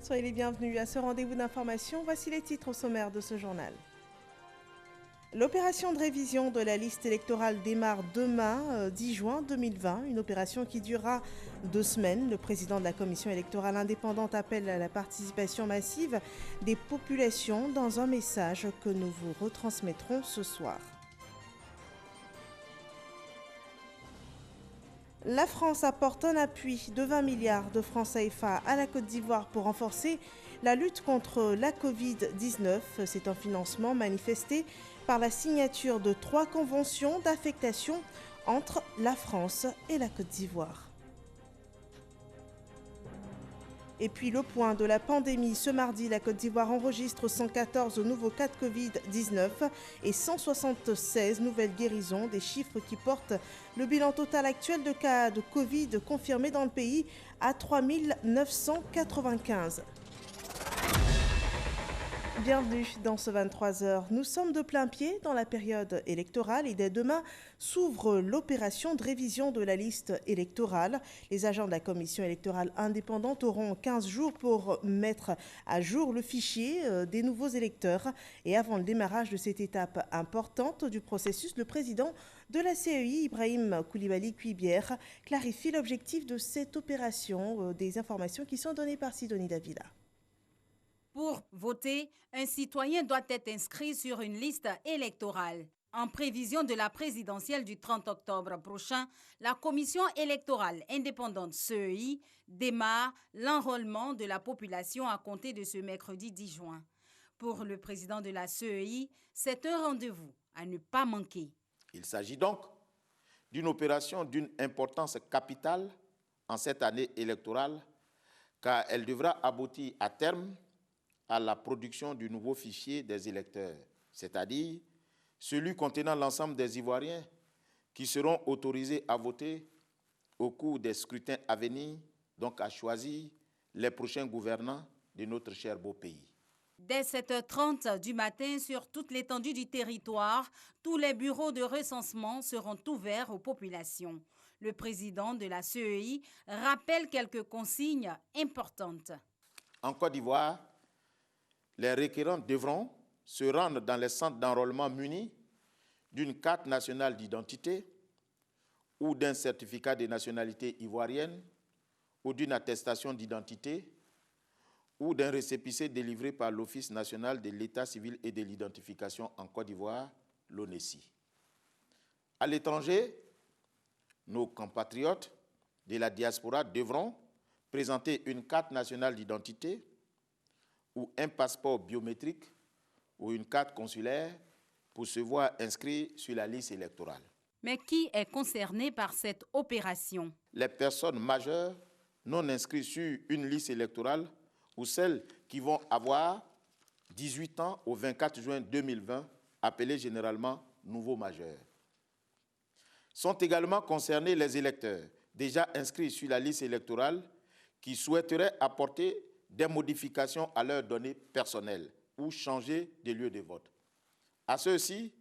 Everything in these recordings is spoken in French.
Soyez les bienvenus à ce rendez-vous d'information. Voici les titres au sommaire de ce journal. L'opération de révision de la liste électorale démarre demain, 10 juin 2020, une opération qui durera 2 semaines. Le président de la commission électorale indépendante appelle à la participation massive des populations dans un message que nous vous retransmettrons ce soir. La France apporte un appui de 20 milliards de francs CFA à la Côte d'Ivoire pour renforcer la lutte contre la Covid-19. C'est un financement manifesté par la signature de 3 conventions d'affectation entre la France et la Côte d'Ivoire. Et puis le point de la pandémie. Ce mardi, la Côte d'Ivoire enregistre 114 nouveaux cas de Covid-19 et 176 nouvelles guérisons, des chiffres qui portent le bilan total actuel de cas de Covid confirmés dans le pays à 3 995. Bienvenue dans ce 23h. Nous sommes de plein pied dans la période électorale et dès demain s'ouvre l'opération de révision de la liste électorale. Les agents de la commission électorale indépendante auront 15 jours pour mettre à jour le fichier des nouveaux électeurs. Et avant le démarrage de cette étape importante du processus, le président de la CEI, Ibrahim Coulibaly Cuibière, clarifie l'objectif de cette opération. Des informations qui sont données par Sidonie Davila. Pour voter, un citoyen doit être inscrit sur une liste électorale. En prévision de la présidentielle du 30 octobre prochain, la commission électorale indépendante CEI démarre l'enrôlement de la population à compter de ce mercredi 10 juin. Pour le président de la CEI, c'est un rendez-vous à ne pas manquer. Il s'agit donc d'une opération d'une importance capitale en cette année électorale, car elle devra aboutir à terme à la production du nouveau fichier des électeurs, c'est-à-dire celui contenant l'ensemble des Ivoiriens qui seront autorisés à voter au cours des scrutins à venir, donc à choisir les prochains gouvernants de notre cher beau pays. Dès 7h30 du matin, sur toute l'étendue du territoire, tous les bureaux de recensement seront ouverts aux populations. Le président de la CEI rappelle quelques consignes importantes. En Côte d'Ivoire, les requérants devront se rendre dans les centres d'enrôlement munis d'une carte nationale d'identité ou d'un certificat de nationalité ivoirienne ou d'une attestation d'identité ou d'un récépissé délivré par l'Office national de l'état civil et de l'identification en Côte d'Ivoire, l'ONESI. À l'étranger, nos compatriotes de la diaspora devront présenter une carte nationale d'identité ou un passeport biométrique ou une carte consulaire pour se voir inscrit sur la liste électorale. Mais qui est concerné par cette opération? Les personnes majeures non inscrites sur une liste électorale ou celles qui vont avoir 18 ans au 24 juin 2020, appelés généralement nouveaux majeurs. Sont également concernés les électeurs déjà inscrits sur la liste électorale qui souhaiteraient apporter des modifications à leurs données personnelles ou changer de lieu de vote. À ceux-ci,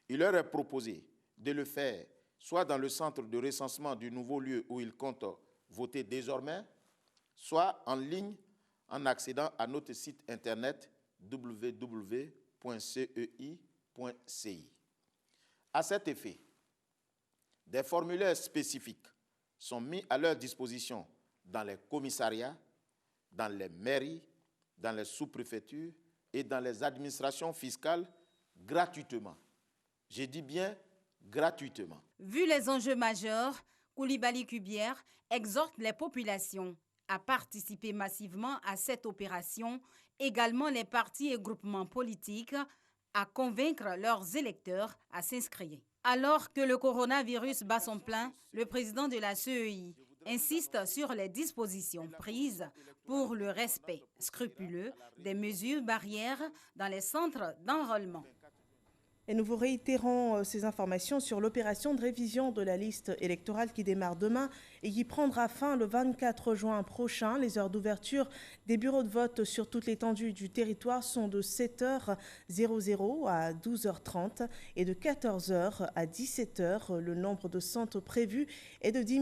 il leur est proposé de le faire soit dans le centre de recensement du nouveau lieu où ils comptent voter désormais, soit en ligne en accédant à notre site internet www.cei.ci. À cet effet, des formulaires spécifiques sont mis à leur disposition dans les commissariats, dans les mairies, dans les sous-préfectures et dans les administrations fiscales gratuitement. Je dis bien gratuitement. Vu les enjeux majeurs, Coulibaly Cuibière exhorte les populations à participer massivement à cette opération, également les partis et groupements politiques à convaincre leurs électeurs à s'inscrire. Alors que le coronavirus bat son plein, le président de la CEI insiste sur les dispositions prises pour le respect scrupuleux des mesures barrières dans les centres d'enrôlement. Et nous vous réitérons ces informations sur l'opération de révision de la liste électorale qui démarre demain et qui prendra fin le 24 juin prochain. Les heures d'ouverture des bureaux de vote sur toute l'étendue du territoire sont de 7h00 à 12h30 et de 14h à 17h. Le nombre de centres prévus est de 10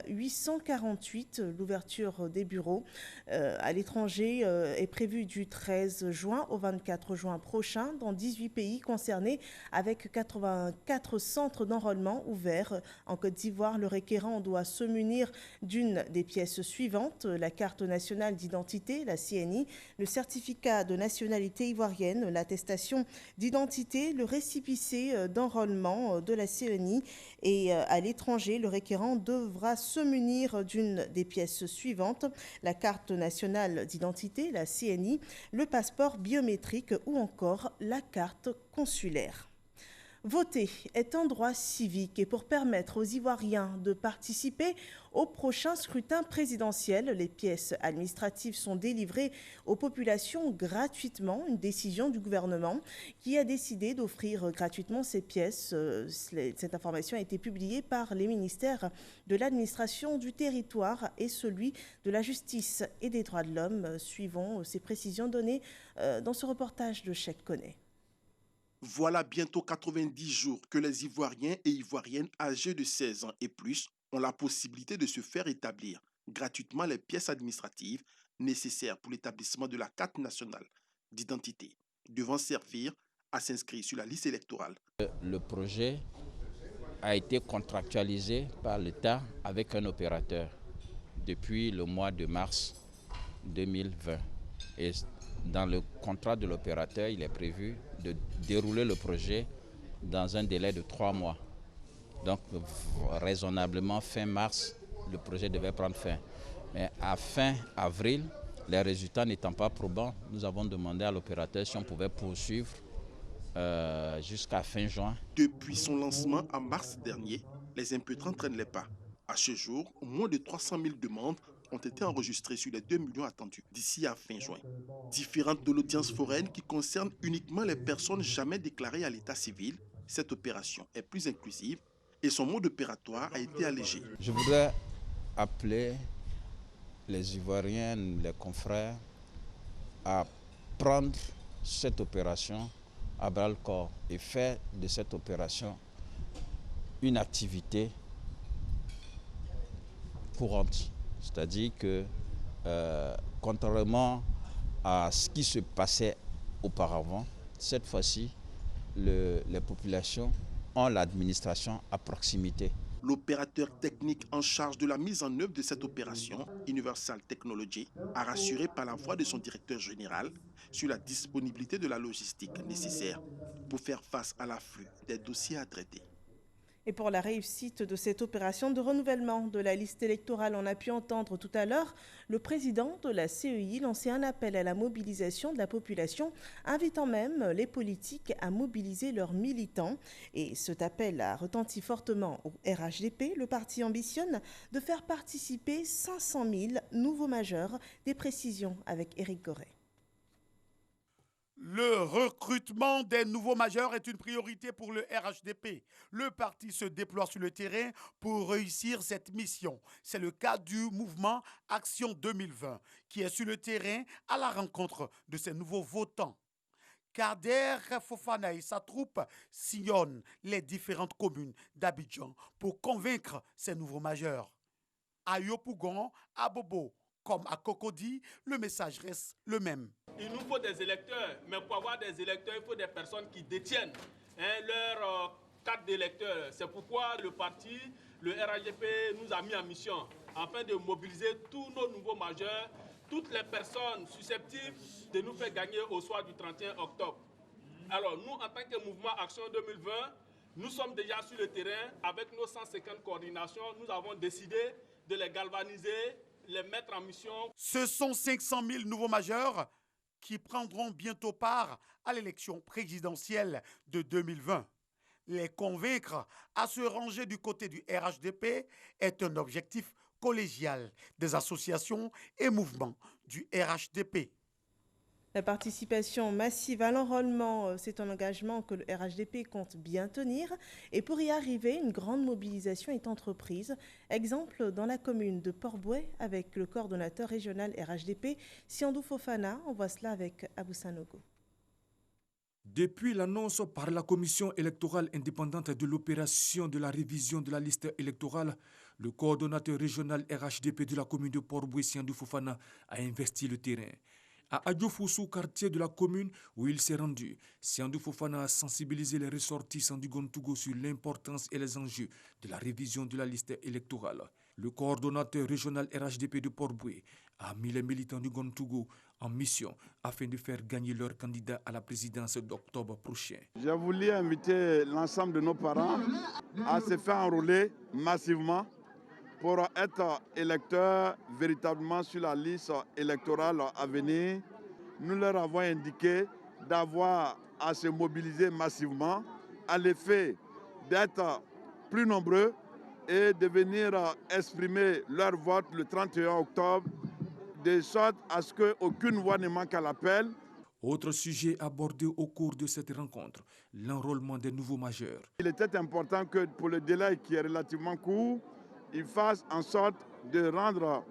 848. L'ouverture des bureaux à l'étranger est prévue du 13 juin au 24 juin prochain dans 18 pays concernés, avec 84 centres d'enrôlement ouverts. En Côte d'Ivoire, le requérant doit se munir d'une des pièces suivantes: la carte nationale d'identité, la CNI, le certificat de nationalité ivoirienne, l'attestation d'identité, le récépissé d'enrôlement de la CNI. Et à l'étranger, le requérant devra se munir d'une des pièces suivantes: la carte nationale d'identité, la CNI, le passeport biométrique ou encore la carte consulaire. Voter est un droit civique et pour permettre aux Ivoiriens de participer au prochain scrutin présidentiel, les pièces administratives sont délivrées aux populations gratuitement. Une décision du gouvernement qui a décidé d'offrir gratuitement ces pièces. Cette information a été publiée par les ministères de l'administration du territoire et celui de la justice et des droits de l'homme. Suivons ces précisions données dans ce reportage de Cheikh Koné. Voilà bientôt 90 jours que les Ivoiriens et Ivoiriennes âgés de 16 ans et plus ont la possibilité de se faire établir gratuitement les pièces administratives nécessaires pour l'établissement de la carte nationale d'identité, devant servir à s'inscrire sur la liste électorale. Le projet a été contractualisé par l'État avec un opérateur depuis le mois de mars 2020. Et dans le contrat de l'opérateur, il est prévu de dérouler le projet dans un délai de 3 mois. Donc, raisonnablement, fin mars, le projet devait prendre fin. Mais à fin avril, les résultats n'étant pas probants, nous avons demandé à l'opérateur si on pouvait poursuivre jusqu'à fin juin. Depuis son lancement en mars dernier, les impétrants traînent les pas. À ce jour, moins de 300 000 demandes ont été enregistrées sur les 2 millions attendus d'ici à fin juin. Différentes de l'audience foraine qui concerne uniquement les personnes jamais déclarées à l'état civil, cette opération est plus inclusive et son mode opératoire a été allégé. Je voudrais appeler les Ivoiriens, les confrères, à prendre cette opération à bras-le-corps et faire de cette opération une activité courante. C'est-à-dire que, contrairement à ce qui se passait auparavant, cette fois-ci, les populations ont l'administration à proximité. L'opérateur technique en charge de la mise en œuvre de cette opération, Universal Technology, a rassuré par la voix de son directeur général sur la disponibilité de la logistique nécessaire pour faire face à l'afflux des dossiers à traiter. Et pour la réussite de cette opération de renouvellement de la liste électorale, on a pu entendre tout à l'heure le président de la CEI lancer un appel à la mobilisation de la population, invitant même les politiques à mobiliser leurs militants. Et cet appel a retenti fortement au RHDP. Le parti ambitionne de faire participer 500 000 nouveaux majeurs. Des précisions avec Éric Goret. Le recrutement des nouveaux majeurs est une priorité pour le RHDP. Le parti se déploie sur le terrain pour réussir cette mission. C'est le cas du mouvement Action 2020 qui est sur le terrain à la rencontre de ces nouveaux votants. Kader Fofana et sa troupe sillonnent les différentes communes d'Abidjan pour convaincre ces nouveaux majeurs. À Yopougon, à Bobo, comme à Cocody, le message reste le même. Il nous faut des électeurs, mais pour avoir des électeurs, il faut des personnes qui détiennent leur carte d'électeur. C'est pourquoi le parti, le RHDP, nous a mis en mission afin de mobiliser tous nos nouveaux majeurs, toutes les personnes susceptibles de nous faire gagner au soir du 31 octobre. Alors nous, en tant que mouvement Action 2020, nous sommes déjà sur le terrain avec nos 150 coordinations. Nous avons décidé de les galvaniser, les mettre en mission. Ce sont 500 000 nouveaux majeurs qui prendront bientôt part à l'élection présidentielle de 2020. Les convaincre à se ranger du côté du RHDP est un objectif collégial des associations et mouvements du RHDP. La participation massive à l'enrôlement, c'est un engagement que le RHDP compte bien tenir. Et pour y arriver, une grande mobilisation est entreprise. Exemple dans la commune de Port-Bouët avec le coordonnateur régional RHDP, Siandou Fofana. On voit cela avec Abou Sanogo. Depuis l'annonce par la commission électorale indépendante de l'opération de la révision de la liste électorale, le coordonnateur régional RHDP de la commune de Port-Bouët, Siandou Fofana, a investi le terrain. À Adjofoussou, quartier de la commune où il s'est rendu, Siandou Fofana a sensibilisé les ressortissants du Gontougo sur l'importance et les enjeux de la révision de la liste électorale. Le coordonnateur régional RHDP de Port-Bouët a mis les militants du Gontougo en mission afin de faire gagner leur candidat à la présidence d'octobre prochain. J'ai voulu inviter l'ensemble de nos parents à se faire enrôler massivement pour être électeurs véritablement sur la liste électorale à venir. Nous leur avons indiqué d'avoir à se mobiliser massivement à l'effet d'être plus nombreux et de venir exprimer leur vote le 31 octobre, de sorte à ce qu'aucune voix ne manque à l'appel. Autre sujet abordé au cours de cette rencontre, l'enrôlement des nouveaux majeurs. Il était important que pour le délai qui est relativement court, ils fassent en sorte de rendre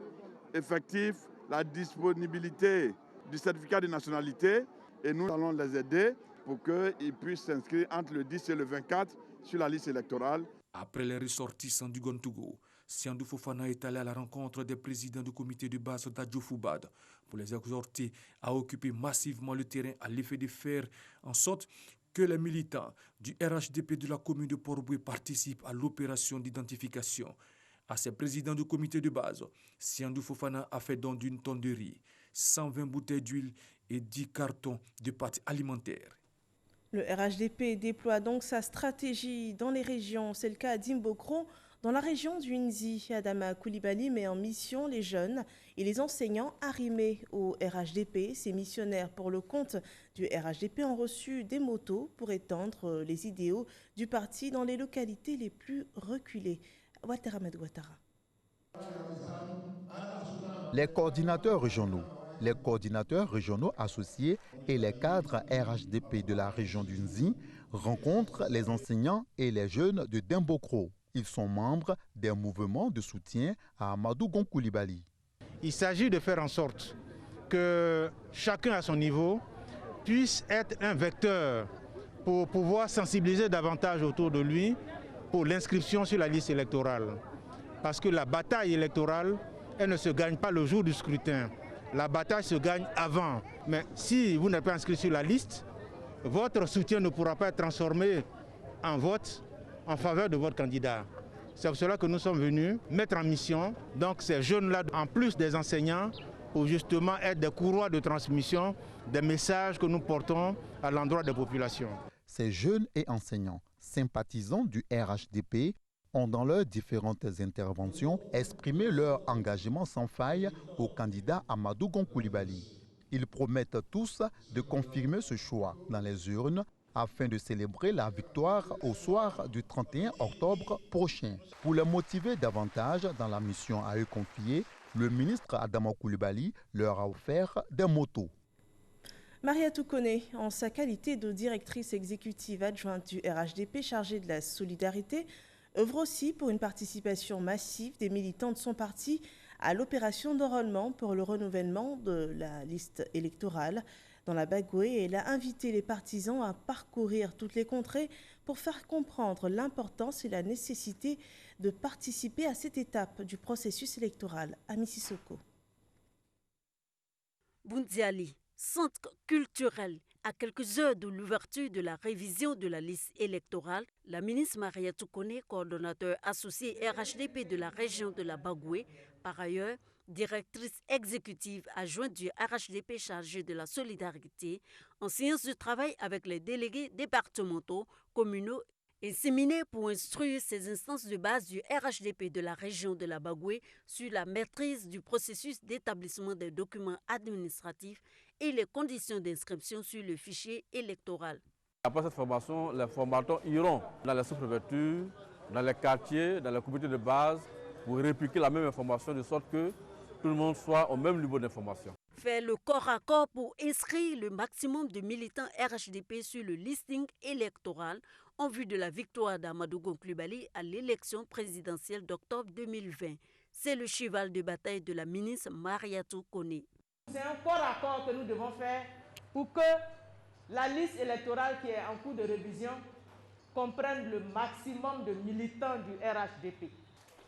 effectif la disponibilité du certificat de nationalité et nous allons les aider pour qu'ils puissent s'inscrire entre le 10 et le 24 sur la liste électorale. Après les ressortissants du Gontougo, Siandou Fofana est allé à la rencontre des présidents du comité de base d'Adjofoubad pour les exhorter à occuper massivement le terrain à l'effet de faire en sorte que les militants du RHDP de la commune de Port-Bouët participent à l'opération d'identification. À ses présidents du comité de base, Siandou Fofana a fait don d'une tonne de riz, 120 bouteilles d'huile et 10 cartons de pâtes alimentaires. Le RHDP déploie donc sa stratégie dans les régions. C'est le cas à Dimbokro, dans la région du Nzi. Adama Koulibaly met en mission les jeunes et les enseignants arrimés au RHDP. Ces missionnaires pour le compte du RHDP ont reçu des motos pour étendre les idéaux du parti dans les localités les plus reculées. Ouattara Med Ouattara. Les coordinateurs régionaux associés et les cadres RHDP de la région du Nzi rencontrent les enseignants et les jeunes de Dimbokro. Ils sont membres des mouvements de soutien à Amadou Gon Koulibaly. Il s'agit de faire en sorte que chacun à son niveau puisse être un vecteur pour pouvoir sensibiliser davantage autour de lui pour l'inscription sur la liste électorale. Parce que la bataille électorale, elle ne se gagne pas le jour du scrutin. La bataille se gagne avant. Mais si vous n'êtes pas inscrit sur la liste, votre soutien ne pourra pas être transformé en vote en faveur de votre candidat. C'est pour cela que nous sommes venus mettre en mission donc ces jeunes-là, en plus des enseignants, pour justement être des courroies de transmission des messages que nous portons à l'endroit des populations. Ces jeunes et enseignants sympathisants du RHDP ont dans leurs différentes interventions exprimé leur engagement sans faille au candidat Amadou Gon Koulibaly. Ils promettent tous de confirmer ce choix dans les urnes afin de célébrer la victoire au soir du 31 octobre prochain. Pour les motiver davantage dans la mission à eux confiée, le ministre Adama Koulibaly leur a offert des motos. Maria Toukone, en sa qualité de directrice exécutive adjointe du RHDP chargée de la solidarité, œuvre aussi pour une participation massive des militants de son parti à l'opération d'enrôlement pour le renouvellement de la liste électorale. Dans la Bagoué, elle a invité les partisans à parcourir toutes les contrées pour faire comprendre l'importance et la nécessité de participer à cette étape du processus électoral. À Mississoko. Boundiali, centre culturel. À quelques heures de l'ouverture de la révision de la liste électorale, la ministre Maria Toukone, coordonnateur associé RHDP de la région de la Bagoué, par ailleurs directrice exécutive adjointe du RHDP chargée de la solidarité, en séance de travail avec les délégués départementaux, communaux et séminaire pour instruire ces instances de base du RHDP de la région de la Bagoué sur la maîtrise du processus d'établissement des documents administratifs et les conditions d'inscription sur le fichier électoral. Après cette formation, les formateurs iront dans les sous-préfectures, dans les quartiers, dans les comités de base pour répliquer la même information de sorte que tout le monde soit au même niveau d'information. fait le corps à corps pour inscrire le maximum de militants RHDP sur le listing électoral en vue de la victoire d'Amadou Gon Coulibaly à l'élection présidentielle d'octobre 2020. C'est le cheval de bataille de la ministre Mariatou Koné. C'est un corps à corps que nous devons faire pour que la liste électorale qui est en cours de révision comprenne le maximum de militants du RHDP.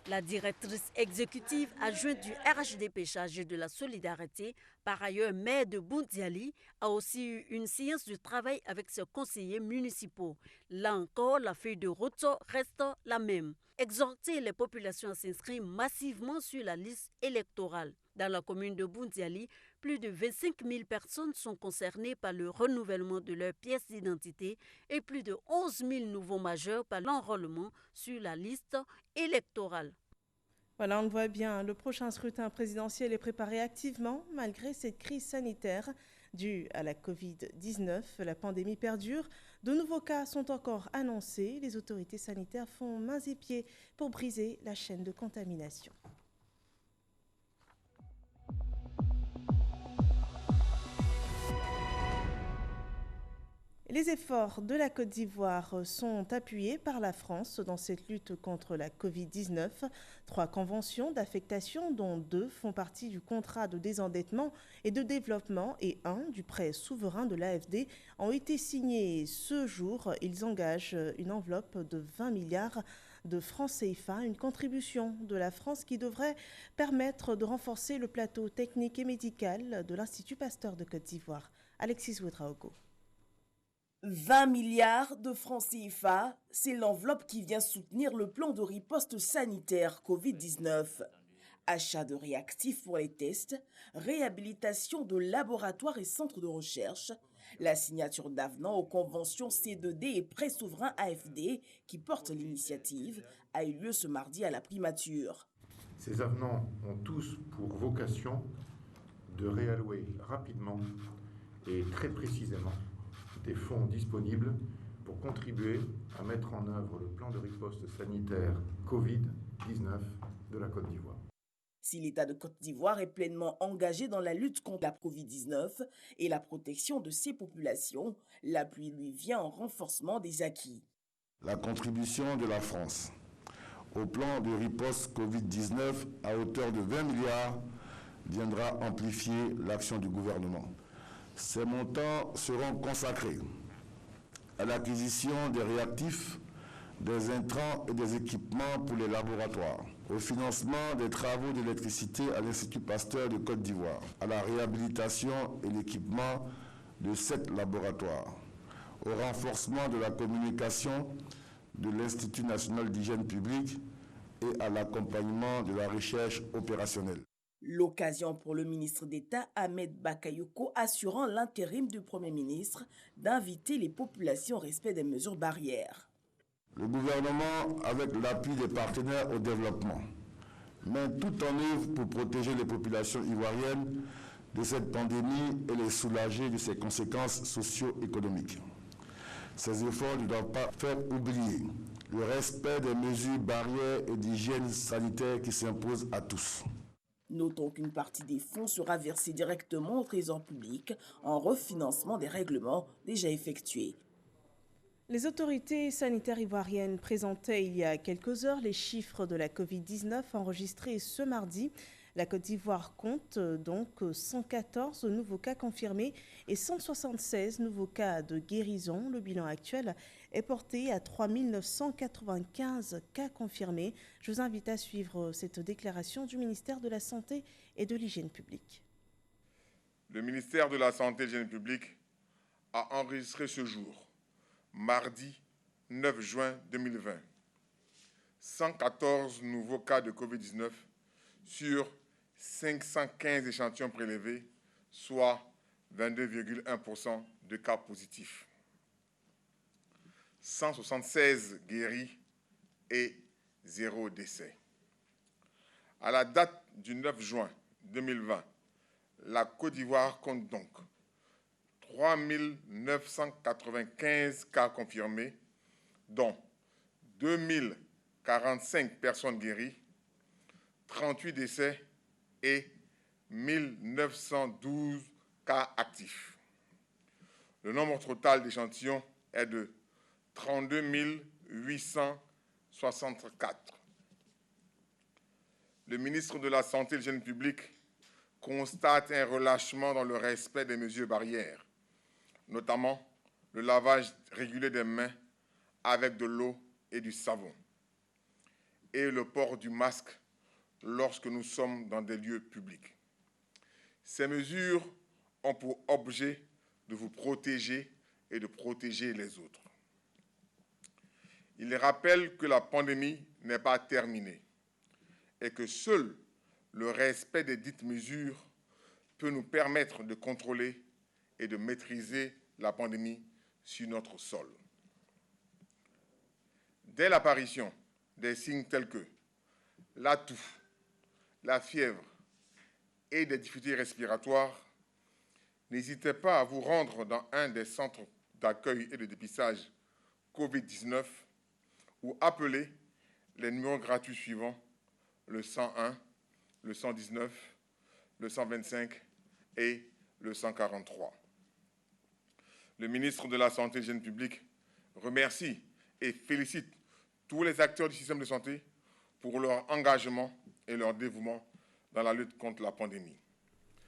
La directrice exécutive adjointe du RHDP chargée de la solidarité, par ailleurs maire de Boundiali, a aussi eu une séance de travail avec ses conseillers municipaux. Là encore, la feuille de route reste la même. Exhorter les populations à s'inscrire massivement sur la liste électorale. Dans la commune de Boundiali, plus de 25 000 personnes sont concernées par le renouvellement de leurs pièces d'identité et plus de 11 000 nouveaux majeurs par l'enrôlement sur la liste électorale. Voilà, on le voit bien, le prochain scrutin présidentiel est préparé activement malgré cette crise sanitaire due à la Covid-19. La pandémie perdure, de nouveaux cas sont encore annoncés. Les autorités sanitaires font mains et pieds pour briser la chaîne de contamination. Les efforts de la Côte d'Ivoire sont appuyés par la France dans cette lutte contre la Covid-19. 3 conventions d'affectation, dont 2 font partie du contrat de désendettement et de développement et 1 du prêt souverain de l'AFD, ont été signées ce jour. Ils engagent une enveloppe de 20 milliards de francs CFA, une contribution de la France qui devrait permettre de renforcer le plateau technique et médical de l'Institut Pasteur de Côte d'Ivoire. Alexis Ouedraogo. 20 milliards de francs CFA, c'est l'enveloppe qui vient soutenir le plan de riposte sanitaire Covid-19. Achat de réactifs pour les tests, réhabilitation de laboratoires et centres de recherche, la signature d'avenants aux conventions C2D et prêts souverains AFD qui portent l'initiative a eu lieu ce mardi à la primature. Ces avenants ont tous pour vocation de réallouer rapidement et très précisément des fonds disponibles pour contribuer à mettre en œuvre le plan de riposte sanitaire Covid-19 de la Côte d'Ivoire. Si l'État de Côte d'Ivoire est pleinement engagé dans la lutte contre la Covid-19 et la protection de ses populations, l'appui lui vient en renforcement des acquis. La contribution de la France au plan de riposte Covid-19 à hauteur de 20 milliards viendra amplifier l'action du gouvernement. Ces montants seront consacrés à l'acquisition des réactifs, des intrants et des équipements pour les laboratoires, au financement des travaux d'électricité à l'Institut Pasteur de Côte d'Ivoire, à la réhabilitation et l'équipement de 7 laboratoires, au renforcement de la communication de l'Institut national d'hygiène publique et à l'accompagnement de la recherche opérationnelle. L'occasion pour le ministre d'État Ahmed Bakayoko, assurant l'intérim du Premier ministre, d'inviter les populations au respect des mesures barrières. Le gouvernement, avec l'appui des partenaires au développement, met tout en œuvre pour protéger les populations ivoiriennes de cette pandémie et les soulager de ses conséquences socio-économiques. Ces efforts ne doivent pas faire oublier le respect des mesures barrières et d'hygiène sanitaire qui s'imposent à tous. Notons qu'une partie des fonds sera versée directement au Trésor public en refinancement des règlements déjà effectués. Les autorités sanitaires ivoiriennes présentaient il y a quelques heures les chiffres de la Covid-19 enregistrés ce mardi. La Côte d'Ivoire compte donc 114 nouveaux cas confirmés et 176 nouveaux cas de guérison. Le bilan actuel est porté à 3 995 cas confirmés. Je vous invite à suivre cette déclaration du ministère de la Santé et de l'Hygiène publique. Le ministère de la Santé et de l'Hygiène publique a enregistré ce jour, mardi 9 juin 2020, 114 nouveaux cas de Covid-19 sur 515 échantillons prélevés, soit 22,1% de cas positifs. 176 guéris et 0 décès. À la date du 9 juin 2020, la Côte d'Ivoire compte donc 3 995 cas confirmés, dont 2 045 personnes guéries, 38 décès et 1912 cas actifs. Le nombre total d'échantillons est de 32 864. Le ministre de la Santé et de l'Hygiène publique constate un relâchement dans le respect des mesures barrières, notamment le lavage régulier des mains avec de l'eau et du savon, et le port du masque lorsque nous sommes dans des lieux publics. Ces mesures ont pour objet de vous protéger et de protéger les autres. Il rappelle que la pandémie n'est pas terminée et que seul le respect des dites mesures peut nous permettre de contrôler et de maîtriser la pandémie sur notre sol. Dès l'apparition des signes tels que la toux, la fièvre et des difficultés respiratoires, n'hésitez pas à vous rendre dans un des centres d'accueil et de dépistage Covid-19 ou appeler les numéros gratuits suivants, le 101, le 119, le 125 et le 143. Le ministre de la Santé et de l'Hygiène publique remercie et félicite tous les acteurs du système de santé pour leur engagement et leur dévouement dans la lutte contre la pandémie.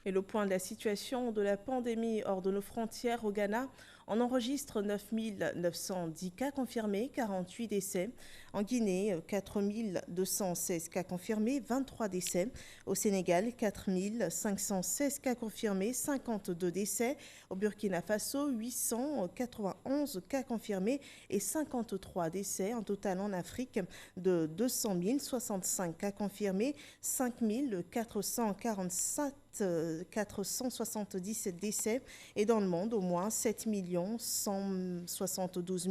Et le point de la situation de la pandémie hors de nos frontières au Ghana, on enregistre 9 910 cas confirmés, 48 décès. En Guinée, 4 216 cas confirmés, 23 décès. Au Sénégal, 4 516 cas confirmés, 52 décès. Au Burkina Faso, 891 cas confirmés et 53 décès. En total, en Afrique, de 200 065 cas confirmés, 5 477 décès et dans le monde, au moins 7 172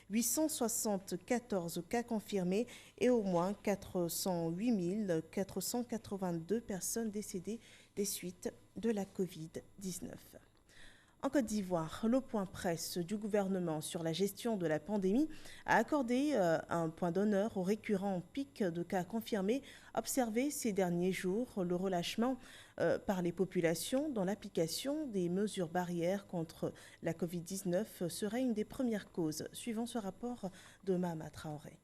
874 cas confirmés et au moins 408 482 personnes décédées des suites de la Covid-19. En Côte d'Ivoire, le point presse du gouvernement sur la gestion de la pandémie a accordé un point d'honneur aux récurrents pics de cas confirmés observés ces derniers jours. Le relâchement par les populations dans l'application des mesures barrières contre la Covid-19 serait une des premières causes, suivant ce rapport de Mahama Traoré.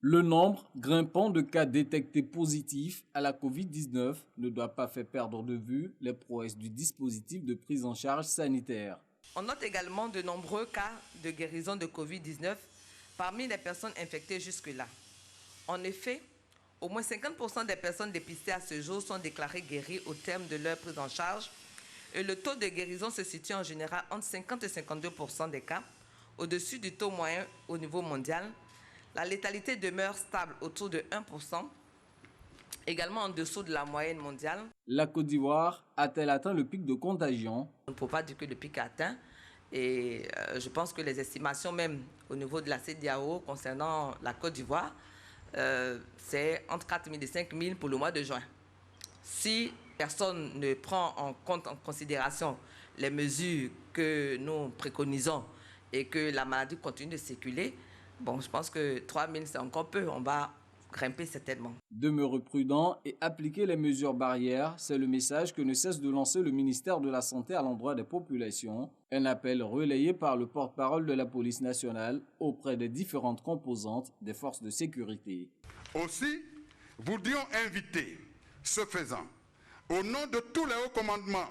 Le nombre grimpant de cas détectés positifs à la Covid-19 ne doit pas faire perdre de vue les prouesses du dispositif de prise en charge sanitaire. On note également de nombreux cas de guérison de Covid-19 parmi les personnes infectées jusque-là. En effet, au moins 50% des personnes dépistées à ce jour sont déclarées guéries au terme de leur prise en charge et le taux de guérison se situe en général entre 50 et 52% des cas, au-dessus du taux moyen au niveau mondial. La létalité demeure stable autour de 1%, également en dessous de la moyenne mondiale. La Côte d'Ivoire a-t-elle atteint le pic de contagion? On ne peut pas dire que le pic est atteint. Et je pense que les estimations même au niveau de la CEDEAO concernant la Côte d'Ivoire, c'est entre 4 000 et 5 000 pour le mois de juin. Si personne ne prend en considération les mesures que nous préconisons et que la maladie continue de circuler, bon, je pense que 3 000, c'est encore peu. On va grimper certainement. Demeurer prudent et appliquer les mesures barrières, c'est le message que ne cesse de lancer le ministère de la Santé à l'endroit des populations. Un appel relayé par le porte-parole de la police nationale auprès des différentes composantes des forces de sécurité. Aussi, voudrions inviter, ce faisant, au nom de tous les hauts commandements,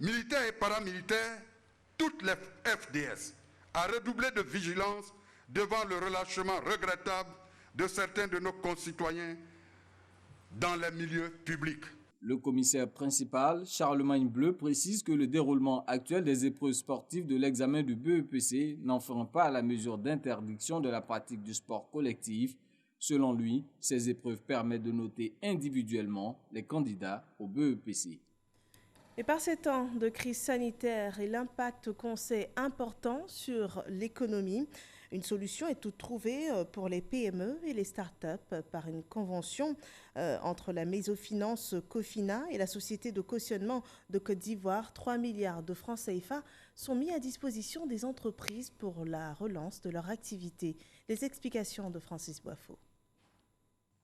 militaires et paramilitaires, toutes les FDS, à redoubler de vigilance devant le relâchement regrettable de certains de nos concitoyens dans les milieux publics. Le commissaire principal, Charlemagne Bleu, précise que le déroulement actuel des épreuves sportives de l'examen du BEPC n'enfreint pas à la mesure d'interdiction de la pratique du sport collectif. Selon lui, ces épreuves permettent de noter individuellement les candidats au BEPC. Et par ces temps de crise sanitaire et l'impact qu'on sait important sur l'économie, une solution est toute trouvée pour les PME et les startups par une convention entre la Mésofinance Cofina et la Société de cautionnement de Côte d'Ivoire. 3 milliards de francs CFA sont mis à disposition des entreprises pour la relance de leur activité. Les explications de Francis Boifo.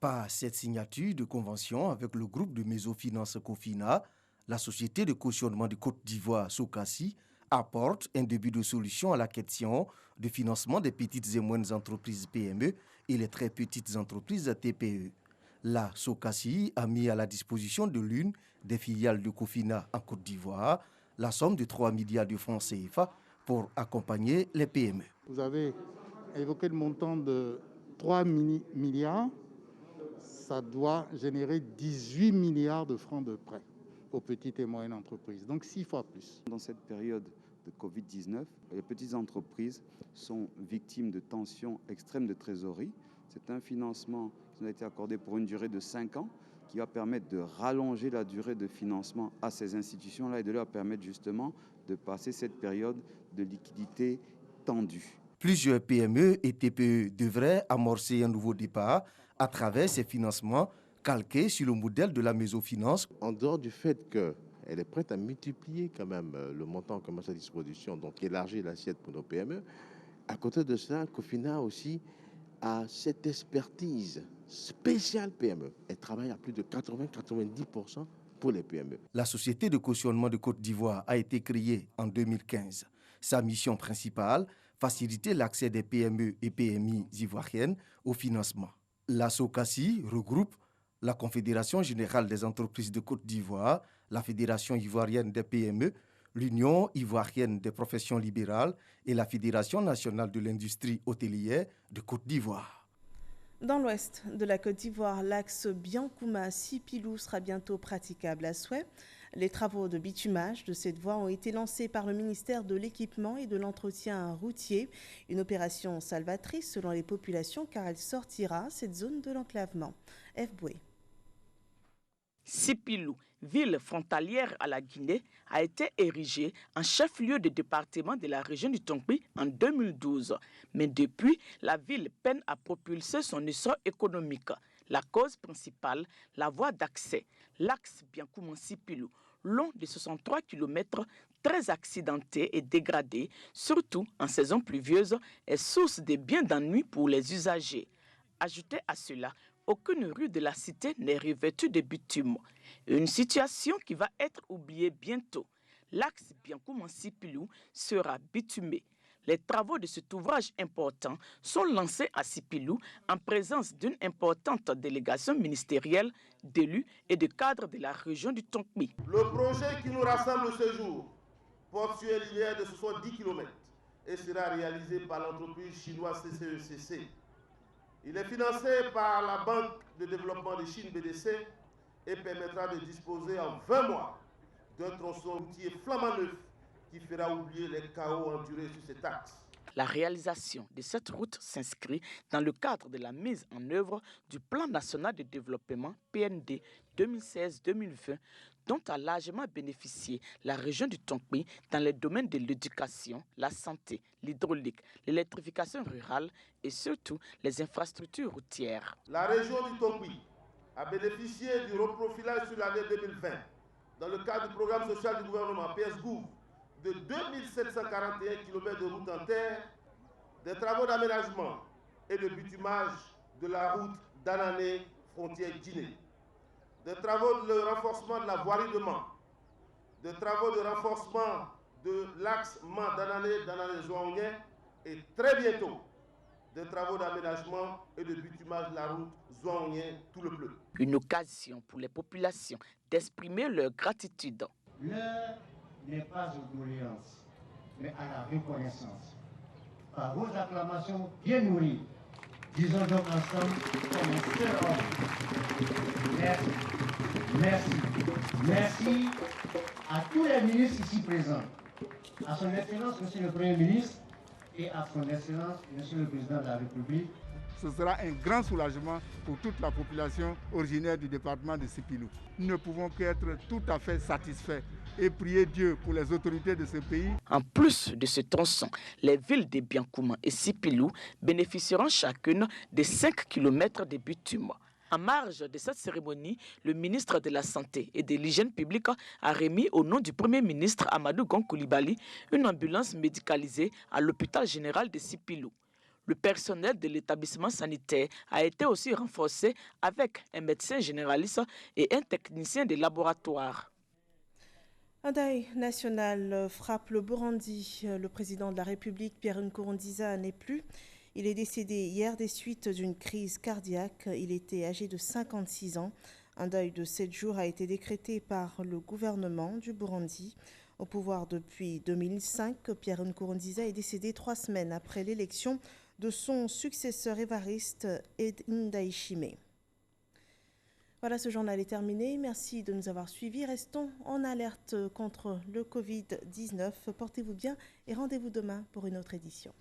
Par cette signature de convention avec le groupe de Mésofinance Cofina, la société de cautionnement de Côte d'Ivoire, Socasi, apporte un début de solution à la question de financement des petites et moyennes entreprises PME et les très petites entreprises TPE. La Socasi a mis à la disposition de l'une des filiales de Cofina en Côte d'Ivoire la somme de 3 milliards de francs CFA pour accompagner les PME. Vous avez évoqué le montant de 3 milliards. Ça doit générer 18 milliards de francs de prêts aux petites et moyennes entreprises, donc 6 fois plus. Dans cette période de Covid-19, les petites entreprises sont victimes de tensions extrêmes de trésorerie. C'est un financement qui nous a été accordé pour une durée de 5 ans, qui va permettre de rallonger la durée de financement à ces institutions-là et de leur permettre justement de passer cette période de liquidité tendue. Plusieurs PME et TPE devraient amorcer un nouveau départ à travers ces financements calqués sur le modèle de la Mésofinance. En dehors du fait qu'elle est prête à multiplier quand même le montant qu'on met à sa disposition, donc élargir l'assiette pour nos PME, à côté de cela, Cofina aussi a cette expertise spéciale PME. Elle travaille à plus de 80-90% pour les PME. La société de cautionnement de Côte d'Ivoire a été créée en 2015. Sa mission principale, faciliter l'accès des PME et PMI ivoiriennes au financement. La Socasi regroupe la Confédération générale des entreprises de Côte d'Ivoire, la Fédération ivoirienne des PME, l'Union ivoirienne des professions libérales et la Fédération nationale de l'industrie hôtelière de Côte d'Ivoire. Dans l'ouest de la Côte d'Ivoire, l'axe Biancouma-Sipilou sera bientôt praticable à souhait. Les travaux de bitumage de cette voie ont été lancés par le ministère de l'Équipement et de l'Entretien routier. Une opération salvatrice selon les populations car elle sortira cette zone de l'enclavement. F. Boué. Sipilou, ville frontalière à la Guinée, a été érigée en chef-lieu de département de la région du Tongpi en 2012. Mais depuis, la ville peine à propulser son essor économique. La cause principale, la voie d'accès, l'axe Biancouma-Sipilou, long de 63 km, très accidenté et dégradé, surtout en saison pluvieuse, est source de bien d'ennui pour les usagers. Ajoutez à cela, aucune rue de la cité n'est revêtue de bitume. Une situation qui va être oubliée bientôt. L'axe Biancouma-Sipilou sera bitumé. Les travaux de cet ouvrage important sont lancés à Sipilou en présence d'une importante délégation ministérielle d'élus et de cadres de la région du Tongpi. Le projet qui nous rassemble ce jour porte sur un linéaire de 70 km et sera réalisé par l'entreprise chinoise CCECC. Il est financé par la Banque de développement de Chine BDC et permettra de disposer en 20 mois d'un tronçon routier flambant neuf qui fera oublier les chaos endurés sur cet axe. La réalisation de cette route s'inscrit dans le cadre de la mise en œuvre du Plan national de développement PND 2016-2020, dont a largement bénéficié la région du Tongpi dans les domaines de l'éducation, la santé, l'hydraulique, l'électrification rurale et surtout les infrastructures routières. La région du Tongpi a bénéficié du reprofilage sur l'année 2020 dans le cadre du programme social du gouvernement PSGouv de 2741 km de route en terre, des travaux d'aménagement et de bitumage de la route d'Anané, frontière Guinée, des travaux de renforcement de la voirie de Mans, des travaux de renforcement de l'axe Mans-Danané-Zouangien et très bientôt des travaux d'aménagement et de bitumage de la route Zouangien-Tout-le-Bleu. Une occasion pour les populations d'exprimer leur gratitude. L'heure n'est pas aux doléances, mais à la reconnaissance. Par vos acclamations bien nourries, disons donc ensemble comme un seul homme. Merci, merci, merci à tous les ministres ici présents, à son Excellence, Monsieur le Premier ministre, et à son Excellence, Monsieur le Président de la République. Ce sera un grand soulagement pour toute la population originaire du département de Sipilou. Nous ne pouvons qu'être tout à fait satisfaits et prier Dieu pour les autorités de ce pays. En plus de ce tronçon, les villes de Biancouma et Sipilou bénéficieront chacune de 5 km de bitume. En marge de cette cérémonie, le ministre de la Santé et de l'Hygiène publique a remis au nom du Premier ministre Amadou Gon Coulibaly une ambulance médicalisée à l'hôpital général de Sipilou. Le personnel de l'établissement sanitaire a été aussi renforcé avec un médecin généraliste et un technicien de laboratoire. Un deuil national frappe le Burundi. Le président de la République, Pierre Nkurunziza, n'est plus. Il est décédé hier des suites d'une crise cardiaque. Il était âgé de 56 ans. Un deuil de 7 jours a été décrété par le gouvernement du Burundi. Au pouvoir depuis 2005, Pierre Nkurunziza est décédé 3 semaines après l'élection de son successeur Évariste Ndayishimiye. Voilà, ce journal est terminé. Merci de nous avoir suivis. Restons en alerte contre le Covid-19. Portez-vous bien et rendez-vous demain pour une autre édition.